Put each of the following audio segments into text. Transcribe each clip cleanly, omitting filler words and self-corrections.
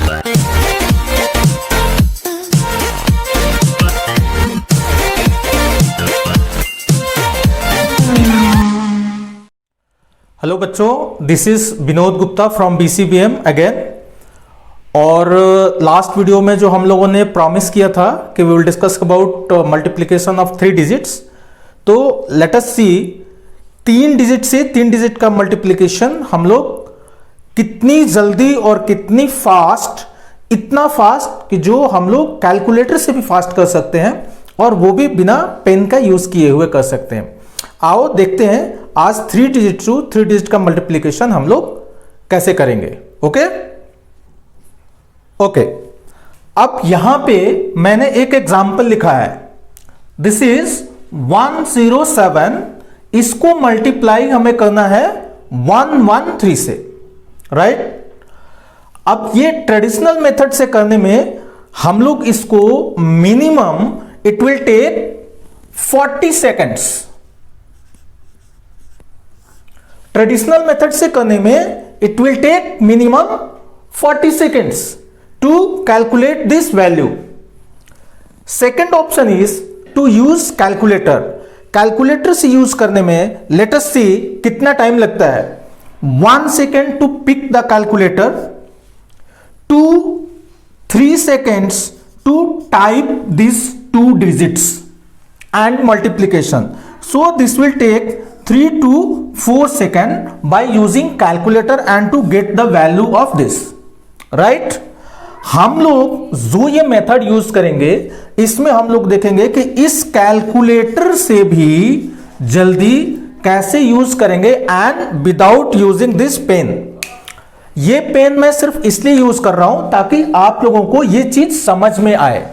Hello बच्चों, this is Vinod Gupta from BCBM again. और last video में जो हम लोगों ने प्रॉमिस किया था कि we will discuss about multiplication of 3 digits, तो लेट अस सी 3 डिजिट से 3 डिजिट का मल्टीप्लिकेशन हम लोग कितनी जल्दी और कितनी फास्ट, इतना फास्ट कि जो हम लोग कैलकुलेटर से भी फास्ट कर सकते हैं और वो भी बिना पेन का यूज किए हुए कर सकते हैं। आओ देखते हैं आज 3 डिजिट टू 3 डिजिट का मल्टीप्लिकेशन हम लोग कैसे करेंगे। ओके ओके, अब यहां पे मैंने एक एग्जाम्पल लिखा है। दिस इज 107, इसको मल्टीप्लाई हमें करना है 113 से, राइट। अब ये ट्रेडिशनल मेथड से करने में हम लोग इसको minimum it will take 40 seconds. Traditional method से करने में it will take minimum 40 seconds to calculate this value. Second option is to use calculator. Calculator से यूज करने में लेट अस सी कितना टाइम लगता है। 1 second to pick the calculator, 2-3 seconds to type these 2 digits and multiplication. So this will take 3 to 4 seconds by using calculator and to get the value of this, right? हम लोग जो ये method use करेंगे इसमें हम लोग देखेंगे कि इस कैलकुलेटर से भी जल्दी कैसे यूज करेंगे and without using this pen. ये पेन मैं सिर्फ इसलिए यूज कर रहा हूं ताकि आप लोगों को ये चीज समझ में आए।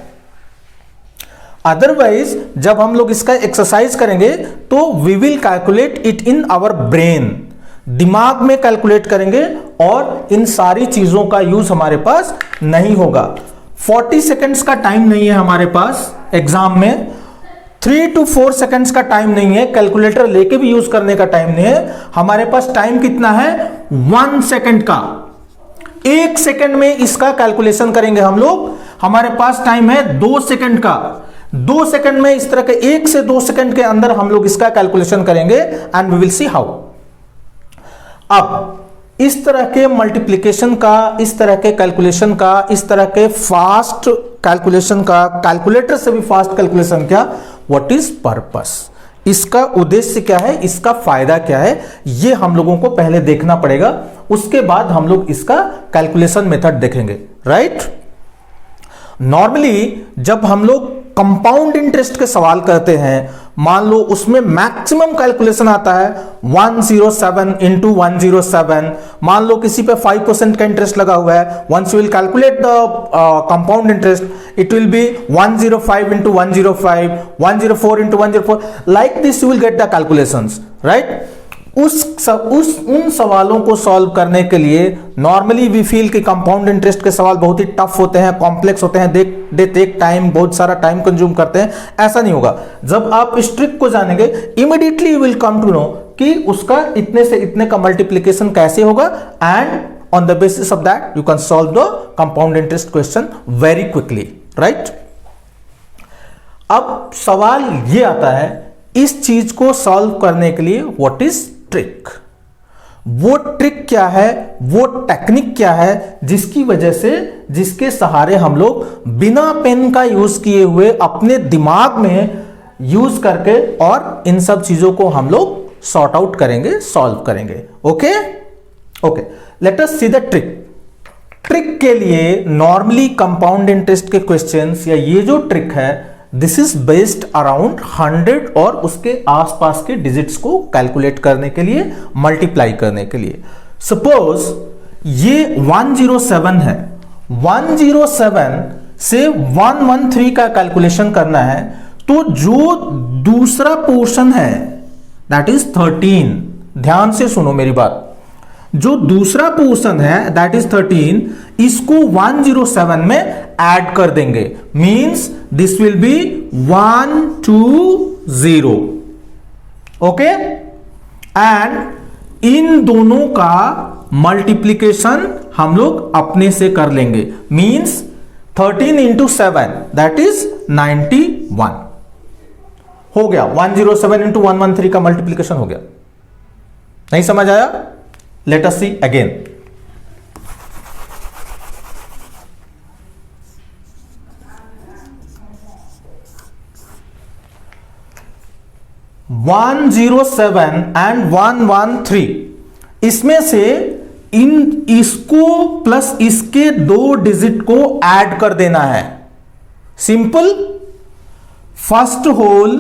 अदरवाइज जब हम लोग इसका एक्सरसाइज करेंगे तो we will calculate it in our brain, दिमाग में कैलकुलेट करेंगे और इन सारी चीजों का यूज हमारे पास नहीं होगा। 40 सेकेंड्स का टाइम नहीं है हमारे पास एग्जाम में, 3 to 4 सेकेंड्स का टाइम नहीं है, कैलकुलेटर लेके भी यूज करने का टाइम नहीं है। हमारे पास टाइम कितना है 1 सेकेंड का। 1 सेकेंड में इसका कैलकुलेशन करेंगे हम लोग। हमारे पास टाइम है 2 सेकेंड का। 2 सेकेंड में इस तरह के 1 से 2 सेकेंड के अंदर हम लोग इसका कैलकुलेशन करेंगे and we will see how. अब इस तरह के मल्टीप्लिकेशन का, इस तरह के कैलकुलेशन का, इस तरह के फास्ट कैलकुलेशन का, कैलकुलेटर से भी फास्ट कैलकुलेशन क्या, व्हाट इज पर्पस, इसका उद्देश्य क्या है, इसका फायदा क्या है, ये हम लोगों को पहले देखना पड़ेगा। उसके बाद हम लोग इसका कैलकुलेशन मेथड देखेंगे, राइट। नॉर्मली जब हम लोग कंपाउंड इंटरेस्ट के सवाल करते हैं, मान लो उसमें मैक्सिमम कैलकुलेशन आता है 107 इंटू 107। मान लो किसी पे 5% का इंटरेस्ट लगा हुआ है, once you will calculate the compound interest it will be 105 into 105, 104 into 104, like this you will get the calculations, right. उन सवालों को सॉल्व करने के लिए नॉर्मली वी फील कि कंपाउंड इंटरेस्ट के सवाल बहुत ही टफ होते हैं, कॉम्प्लेक्स होते हैं, दे टेक टाइम, बहुत सारा टाइम कंज्यूम करते हैं। ऐसा नहीं होगा। जब आप इस ट्रिक को जानेंगे immediately you will come to know कि उसका इतने से इतने का मल्टीप्लिकेशन कैसे होगा and on the basis of that you can solve the compound interest question very quickly, right. अब सवाल ये आता है इस चीज को सॉल्व करने के लिए व्हाट इज ट्रिक। वो ट्रिक क्या है, वो टेक्निक क्या है जिसकी वजह से, जिसके सहारे हम लोग बिना पेन का यूज किए हुए अपने दिमाग में यूज करके और इन सब चीजों को हम लोग सॉर्ट आउट करेंगे, सॉल्व करेंगे। Okay okay, let us see the trick. Trick के लिए नॉर्मली कंपाउंड इंटरेस्ट के क्वेश्चंस या ये जो ट्रिक है दिस इज बेस्ड अराउंड 100 और उसके आसपास के डिजिट्स को कैलकुलेट करने के लिए, मल्टीप्लाई करने के लिए। सपोज ये 107 है, 107 से 113 का कैलकुलेशन करना है, तो जो दूसरा पोर्शन है दैट इज 13, ध्यान से सुनो मेरी बात, जो दूसरा पोर्शन है दैट इज 13, इसको 107 में ऐड कर देंगे। Means this will be 120, okay. And in दोनों का मल्टीप्लिकेशन हम लोग अपने से कर लेंगे। मींस 13 इंटू 7 दैट इज 91 हो गया। 107 इंटू 113 का मल्टीप्लीकेशन हो गया। नहीं समझ आया? Let us see again. One 107 and 113, इसमें से इसको प्लस इसके 2 डिजिट को ऐड कर देना है। सिंपल। फर्स्ट होल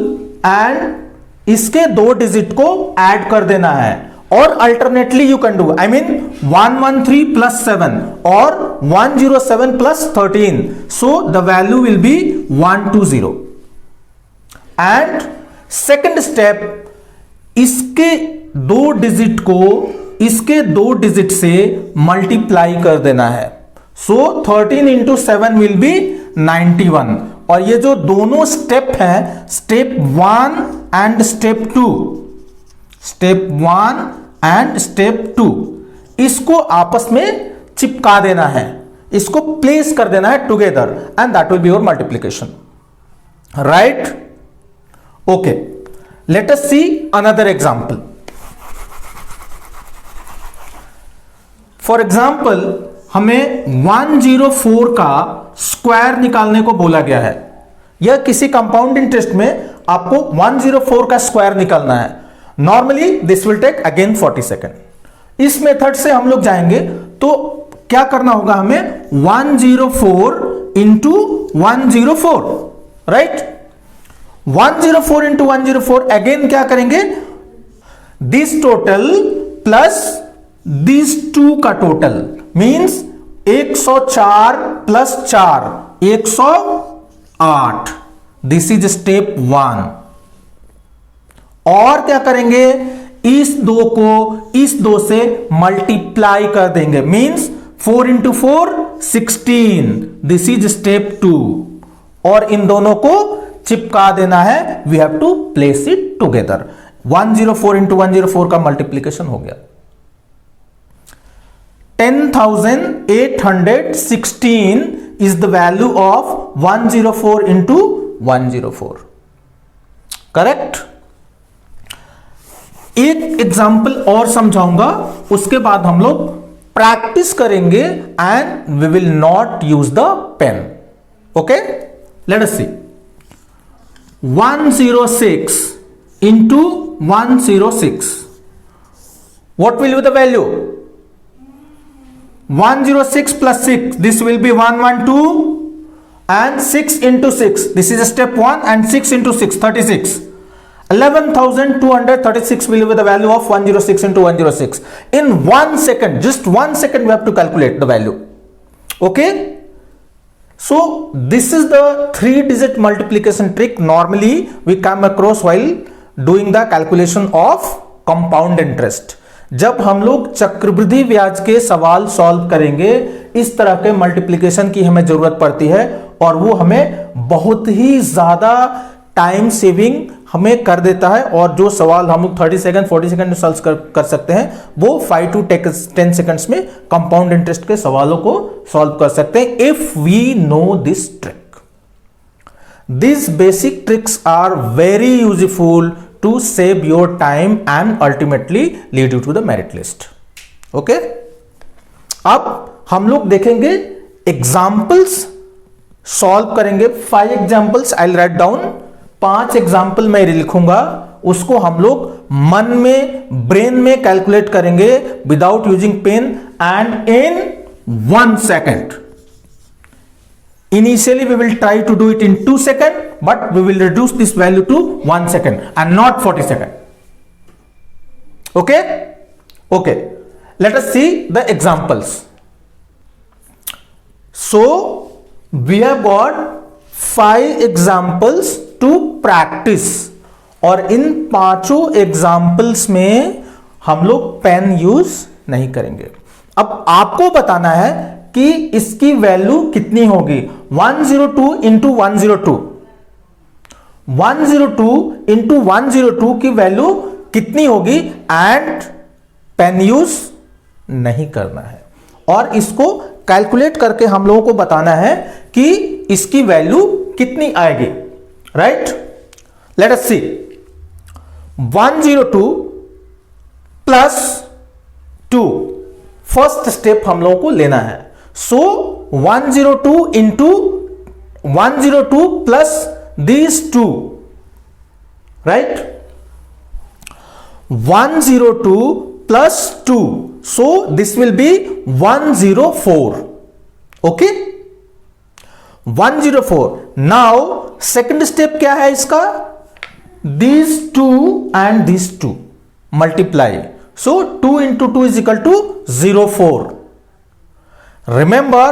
एंड इसके 2 डिजिट को ऐड कर देना है। और alternately you can do, I mean 113 plus 7 और 107 plus 13, so the value will be 120। And second step, इसके 2 डिजिट को इसके 2 डिजिट से मल्टीप्लाई कर देना है। सो 13 इंटू 7 विल बी 91। और ये जो दोनों स्टेप है, step 1 and step 2, step 1 and step 2, इसको आपस में चिपका देना है, इसको प्लेस कर देना है together, and that will be your multiplication. Right? Okay, let us see another example. For example, हमें 104 का स्क्वायर निकालने को बोला गया है। यह किसी कंपाउंड इंटरेस्ट में आपको 104 का स्क्वायर निकालना है। Normally this will take again 40 second. इस मेथड से हम लोग जाएंगे तो क्या करना होगा हमें? 104 इंटू 104, राइट? 104 इंटू 104, अगेन क्या करेंगे? दिस टोटल प्लस दिस 2 का total, means 104 plus 4 108। This is step 1। और क्या करेंगे? इस 2 को इस 2 से मल्टीप्लाई कर देंगे, means 4 into 4 16। This is step 2। और इन दोनों को चिपका देना है। We have to place it together. 104 into 104 का मल्टीप्लीकेशन हो गया। 10,816 is the value of 104 into 104। Correct? एक एग्जाम्पल और समझाऊंगा, उसके बाद हम लोग प्रैक्टिस करेंगे and we will not use the pen. Okay, let us see. 106 into 106. What will be the value? 106 plus 6. This will be 112 and 6 into 6. This is step 1 and 6 into 6, 36. 11,236 will be the value of 106 into 106. In 1 second, just 1 second we have to calculate the value. Okay? So this is the 3-digit multiplication trick normally we come across while doing the calculation of compound interest. जब हम लोग चक्रवृद्धि ब्याज के सवाल solve करेंगे, इस तरह के मल्टीप्लिकेशन की हमें जरूरत पड़ती है और वो हमें बहुत ही ज्यादा टाइम सेविंग हमें कर देता है। और जो सवाल हम लोग 30 सेकंड 40 सेकंड में सॉल्व कर सकते हैं, वो 5 to 10 सेकंड्स में कंपाउंड इंटरेस्ट के सवालों को सॉल्व कर सकते हैं if we know this trick. These basic tricks are very useful to save your time and ultimately lead you to the merit list. Okay? अब हम लोग देखेंगे एग्जाम्पल्स सॉल्व करेंगे। 5 examples I will write down. 5 example मैं लिखूंगा, उसको हम लोग मन में ब्रेन में कैलकुलेट करेंगे without using pen and in 1 second. Initially we will try to do it in 2 seconds, but we will reduce this value to 1 second and not 40 seconds. Okay? Okay. Let us see the examples. So we have got 5 examples to practice और इन 5 examples में हम लोग pen use नहीं करेंगे। अब आपको बताना है कि इसकी वैल्यू कितनी होगी। 102 इंटू 102, 102 इंटू 102 की वैल्यू कितनी होगी एंड पेन यूज नहीं करना है। और इसको कैलकुलेट करके हम लोगों को बताना है कि इसकी वैल्यू कितनी आएगी, राइट। लेट अस सी 102 प्लस 2, फर्स्ट स्टेप हम लोगों को लेना है। सो 102 into 102 plus these 2, right? 102 plus 2, so this will be 104. Okay, 104. Now second step क्या है इसका? These 2 and these 2 multiply, so 2 into 2 is equal to 04. Remember,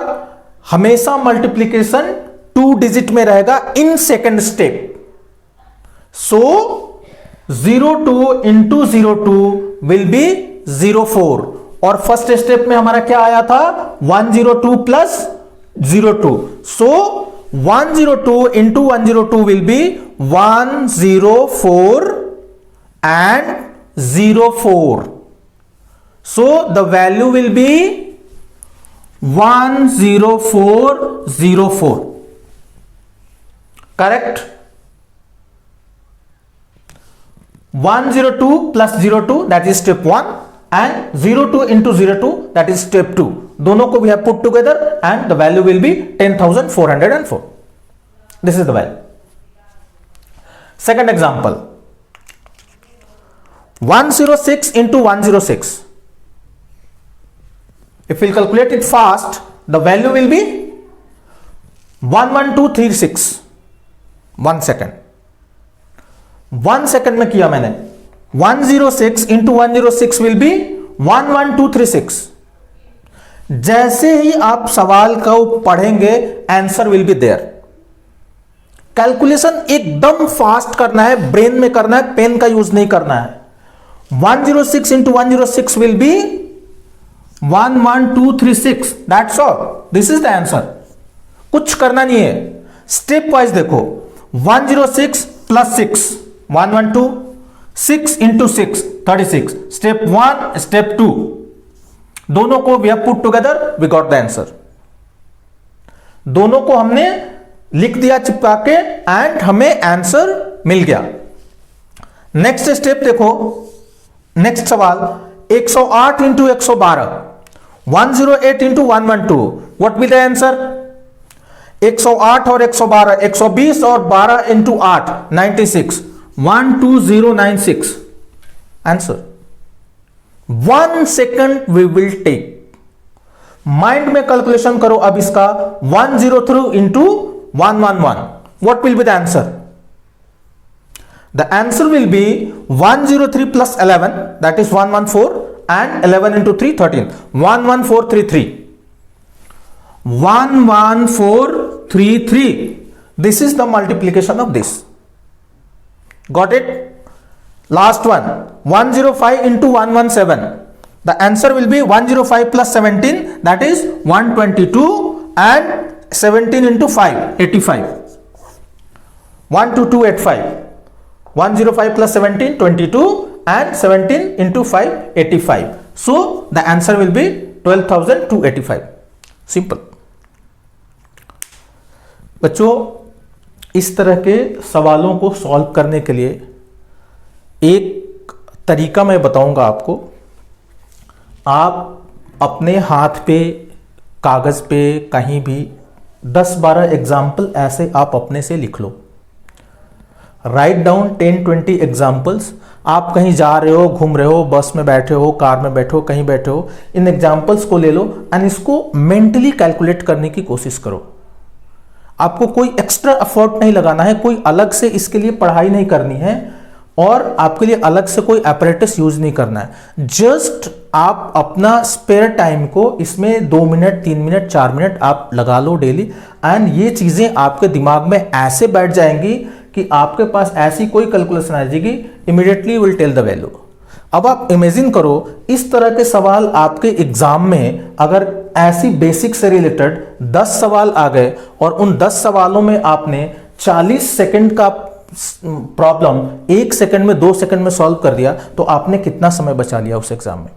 हमेशा मल्टीप्लीकेशन 2 डिजिट में रहेगा in second step. So 02 into 02 will be 04, और first step में हमारा क्या आया था? 102 plus 02, so 102 into 102 will be 104 and 04, so the value will be 10404, correct? 102 plus 02 that is step 1 and 02 into 02 that is step 2. दोनों को we have put together and the value will be 10,404. This is the value. Second example, 106 into 106. If we'll calculate it fast, the value will be 11236. 1 second. 1 second में किया मैंने। 106 into 106 will be 11236. जैसे ही आप सवाल को पढ़ेंगे answer will be there. Calculation एकदम fast करना है, ब्रेन में करना है, पेन का यूज नहीं करना है। 106 into 106 will be 11236, that's all. This is the answer. कुछ करना नहीं है, स्टेप वाइज देखो। 106 प्लस 6 112, 6 इंटू 6 36, स्टेप 1 स्टेप 2, दोनों को we have put together, we got the answer. दोनों को हमने लिख दिया चिपका के एंड हमें आंसर मिल गया। नेक्स्ट स्टेप देखो, नेक्स्ट सवाल 108 into 112, 108 into 112, what will the answer? 108 और 112, 120 और 12 into 8 96, 12096 answer. 1 second we will take, mind में कैलकुलेशन करो अब इसका। 103 into 111, what will be the answer? The answer will be 103 plus 11, that is 114, and 11 into 3 13, 11433, 11433. This is the multiplication of this. Got it? Last one, 105 into 117, the answer will be 105 plus 17, that is 122, and 17 into 5 85, 12285. 105 plus 17 22 and 17 into 5 85, so the answer will be 12,285. Simple. बच्चों, इस तरह के सवालों को solve करने के लिए एक तरीका मैं बताऊंगा आपको। आप अपने हाथ पे, कागज पे, कहीं भी 10-12 एग्जाम्पल ऐसे आप अपने से लिख लो। Write down 10-20 examples. आप कहीं जा रहे हो, घूम रहे हो, बस में बैठे हो, कार में बैठे हो, कहीं बैठे हो, इन एग्जाम्पल्स को ले लो एंड इसको मेंटली कैलकुलेट करने की कोशिश करो। आपको कोई एक्स्ट्रा एफर्ट नहीं लगाना है, कोई अलग से इसके लिए पढ़ाई नहीं करनी है और आपके लिए अलग से कोई अपैरेटस यूज नहीं करना है। जस्ट आप अपना स्पेयर टाइम को इसमें 2 मिनट, 3 मिनट, 4 मिनट आप लगा लो डेली, एंड ये चीजें आपके दिमाग में ऐसे बैठ जाएंगी कि आपके पास ऐसी कोई कैलकुलेशन आ जाएगी, immediately will tell the value. अब आप इमेजिन करो, इस तरह के सवाल आपके एग्जाम में अगर ऐसी बेसिक से रिलेटेड 10 सवाल आ गए और उन 10 सवालों में आपने 40 सेकंड का प्रॉब्लम 1 सेकंड में, 2 सेकंड में सॉल्व कर दिया, तो आपने कितना समय बचा लिया उस एग्जाम में?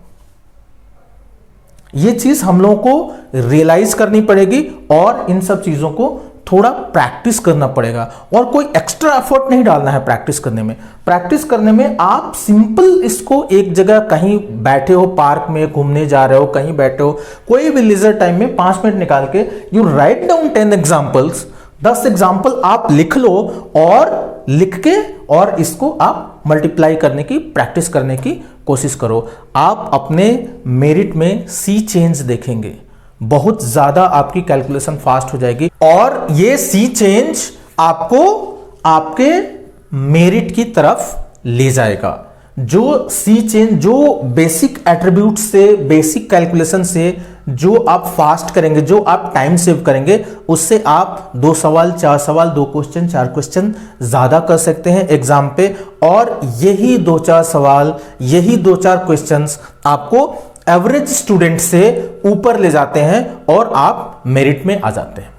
ये चीज हम लोगों को रियलाइज करनी पड़ेगी और इन सब चीजों को थोड़ा प्रैक्टिस करना पड़ेगा और कोई एक्स्ट्रा एफर्ट नहीं डालना है प्रैक्टिस करने में। प्रैक्टिस करने में आप सिंपल इसको एक जगह कहीं बैठे हो, पार्क में घूमने जा रहे हो, कहीं बैठे हो, कोई भी लीजर टाइम में 5 मिनट निकाल के you write down 10 examples, 10 example आप लिख लो और लिख के और इसको आप मल्टीप्लाई करने की, प्रैक्टिस करने की कोशिश करो। आप अपने मेरिट में सी चेंज देखेंगे, बहुत ज्यादा आपकी कैलकुलेशन फास्ट हो जाएगी और ये सी चेंज आपको आपके मेरिट की तरफ ले जाएगा। जो सी चेंज, जो बेसिक एट्रीब्यूट से, बेसिक कैलकुलेशन से जो आप फास्ट करेंगे, जो आप टाइम सेव करेंगे, उससे आप 2 सवाल 4 सवाल, 2 क्वेश्चन 4 क्वेश्चन ज्यादा कर सकते हैं एग्जाम पे। और यही 2-4 सवाल, यही 2-4 क्वेश्चंस आपको एवरेज स्टूडेंट से ऊपर ले जाते हैं और आप मेरिट में आ जाते हैं।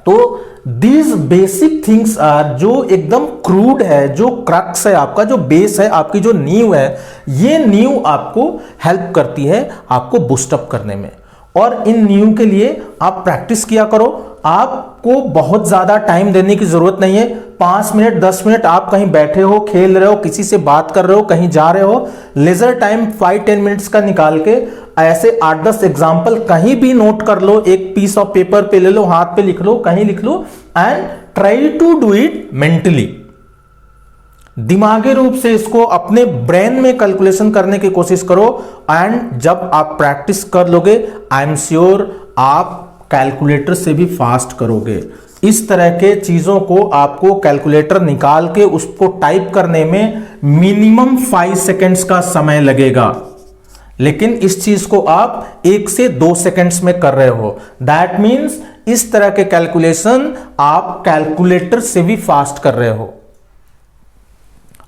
तो दीज बेसिक थिंग्स आर, जो एकदम क्रूड है, जो क्रक्स है आपका, जो बेस है, आपकी जो नींव है, ये नींव आपको हेल्प करती है आपको बूस्टअप करने में। और इन नींव के लिए आप प्रैक्टिस किया करो। आपको बहुत ज्यादा टाइम देने की जरूरत नहीं है। 5 मिनट 10 मिनट आप कहीं बैठे हो, खेल रहे हो, किसी से बात कर रहे हो, कहीं जा रहे हो, लेजर टाइम 5-10 मिनट्स का निकाल के ऐसे 8-10 एग्जाम्पल कहीं भी नोट कर लो, एक पीस ऑफ पेपर पे ले लो, हाथ पे लिख लो, कहीं लिख लो and try to do it mentally. दिमागी रूप से इसको अपने ब्रेन में कैलकुलेशन करने की कोशिश करो एंड जब आप प्रैक्टिस कर लोगे, आई एम श्योर आप कैलकुलेटर से भी फास्ट करोगे। इस तरह के चीजों को आपको कैलकुलेटर निकाल के उसको टाइप करने में मिनिमम 5 सेकेंड्स का समय लगेगा, लेकिन इस चीज को आप 1 से 2 सेकेंड्स में कर रहे हो। दैट मीन्स इस तरह के कैलकुलेशन आप कैलकुलेटर से भी फास्ट कर रहे हो।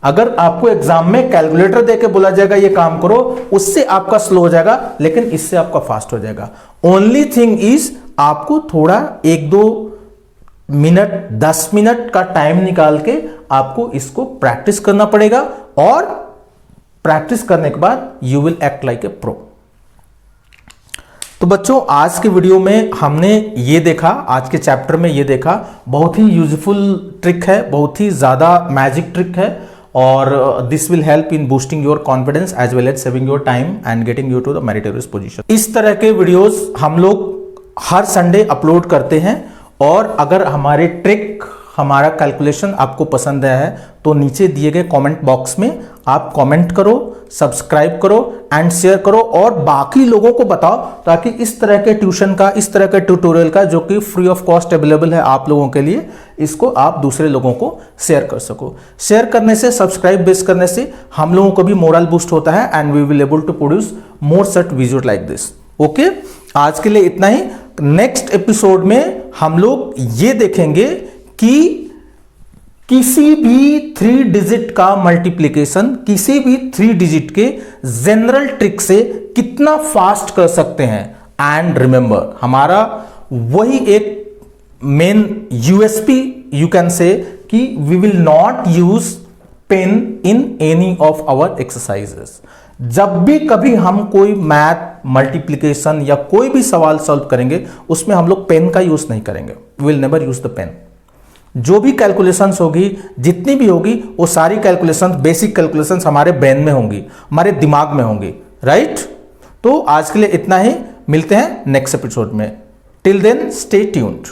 अगर आपको एग्जाम में कैलकुलेटर देके बोला जाएगा ये काम करो, उससे आपका स्लो हो जाएगा, लेकिन इससे आपका फास्ट हो जाएगा। ओनली थिंग इज आपको थोड़ा 1-2 मिनट 10 मिनट का टाइम निकाल के आपको इसको प्रैक्टिस करना पड़ेगा और प्रैक्टिस करने के बाद you will act like a pro. तो बच्चों, आज के वीडियो में हमने ये देखा, आज के चैप्टर में ये देखा, बहुत ही यूजफुल ट्रिक है, बहुत ही ज्यादा मैजिक ट्रिक है और this will help in boosting your confidence as well as saving your time and getting you to the meritorious position. इस तरह के वीडियोस हम लोग हर संडे अपलोड करते हैं और अगर हमारे ट्रिक, हमारा कैलकुलेशन आपको पसंद आया है तो नीचे दिए गए कमेंट बॉक्स में आप कमेंट करो, सब्सक्राइब करो एंड शेयर करो और बाकी लोगों को बताओ, ताकि इस तरह के ट्यूशन का, इस तरह के ट्यूटोरियल का जो कि फ्री ऑफ कॉस्ट अवेलेबल है आप लोगों के लिए, इसको आप दूसरे लोगों को शेयर कर सको। शेयर करने से, सब्सक्राइब बेस करने से हम लोगों को भी मोरल बूस्ट होता है and we will able to produce more such video like this. Okay, आज के लिए इतना ही। नेक्स्ट एपिसोड में हम लोग ये देखेंगे कि किसी भी 3 डिजिट का मल्टीप्लिकेशन, किसी भी 3 डिजिट के जनरल ट्रिक से कितना फास्ट कर सकते हैं। एंड रिमेंबर, हमारा वही एक main USP you can say कि we will not use pen in any of our exercises. जब भी कभी हम कोई मैथ, मल्टीप्लिकेशन या कोई भी सवाल सॉल्व करेंगे, उसमें हम लोग पेन का यूज नहीं करेंगे। We will never use the pen. जो भी कैलकुलेशंस होगी, जितनी भी होगी, वो सारी कैलकुलेशंस, बेसिक कैलकुलेशंस हमारे ब्रेन में होंगी, हमारे दिमाग में होंगी, राइट। तो आज के लिए इतना ही, मिलते हैं नेक्स्ट एपिसोड में। Till then stay tuned.